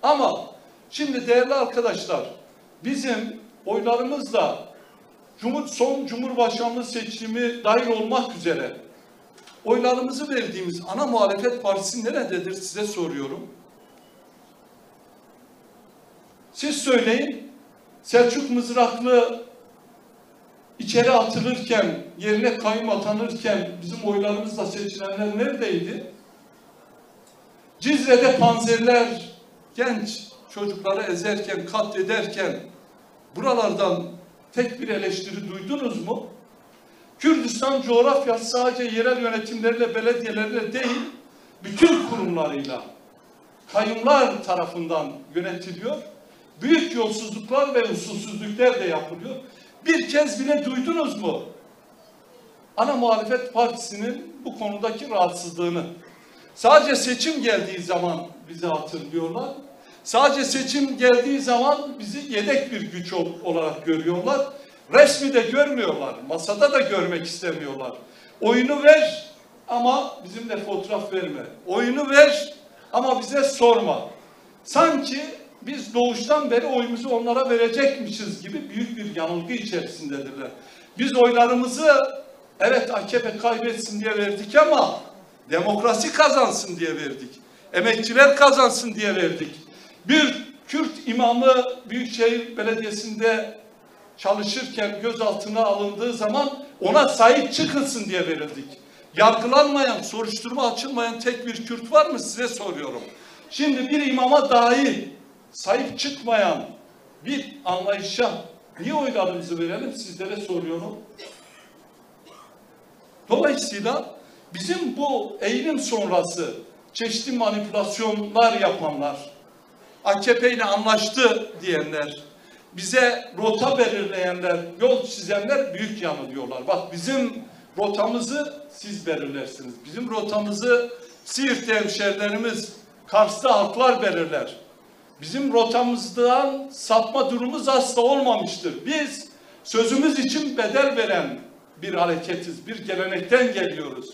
Ama şimdi değerli arkadaşlar, bizim oylarımızla son Cumhurbaşkanlığı seçimi dahil olmak üzere oylarımızı verdiğimiz ana muhalefet partisi nerededir size soruyorum. Siz söyleyin, Selçuk Mızraklı içeri atılırken, yerine kayyum atanırken bizim oylarımızla seçilenler neredeydi? Cizre'de panzerler genç çocukları ezerken, katlederken buralardan tek bir eleştiri duydunuz mu? Kürdistan coğrafyası sadece yerel yönetimlerle, belediyelerle değil, bütün kurumlarıyla kayyumlar tarafından yönetiliyor. Büyük yolsuzluklar ve usulsüzlükler de yapılıyor. Bir kez bile duydunuz mu ana muhalefet partisinin bu konudaki rahatsızlığını? Sadece seçim geldiği zaman bizi hatırlıyorlar. Sadece seçim geldiği zaman bizi yedek bir güç olarak görüyorlar. Resmi de görmüyorlar. Masada da görmek istemiyorlar. Oyunu ver ama bizimle fotoğraf verme. Oyunu ver ama bize sorma. Sanki biz doğuştan beri oyumuzu onlara verecekmişiz gibi büyük bir yanılgı içerisindedirler. Biz oylarımızı evet AKP kaybetsin diye verdik ama demokrasi kazansın diye verdik. Emekçiler kazansın diye verdik. Bir Kürt imamı Büyükşehir Belediyesi'nde çalışırken gözaltına alındığı zaman ona sahip çıkılsın diye verildik. Yargılanmayan, soruşturma açılmayan tek bir Kürt var mı size soruyorum. Şimdi bir imama dahi sahip çıkmayan bir anlayışa niye oylarımızı verelim sizlere soruyorum. Dolayısıyla bizim bu eğilim sonrası çeşitli manipülasyonlar yapanlar, AKP ile anlaştı diyenler, bize rota belirleyenler, yol çizenler büyük yanılıyorlar. Bak bizim rotamızı siz belirlersiniz. Bizim rotamızı Siirt'te hemşerilerimiz, Kars'ta halklar belirler. Bizim rotamızdan sapma durumumuz asla olmamıştır. Biz sözümüz için bedel veren bir hareketiz, bir gelenekten geliyoruz.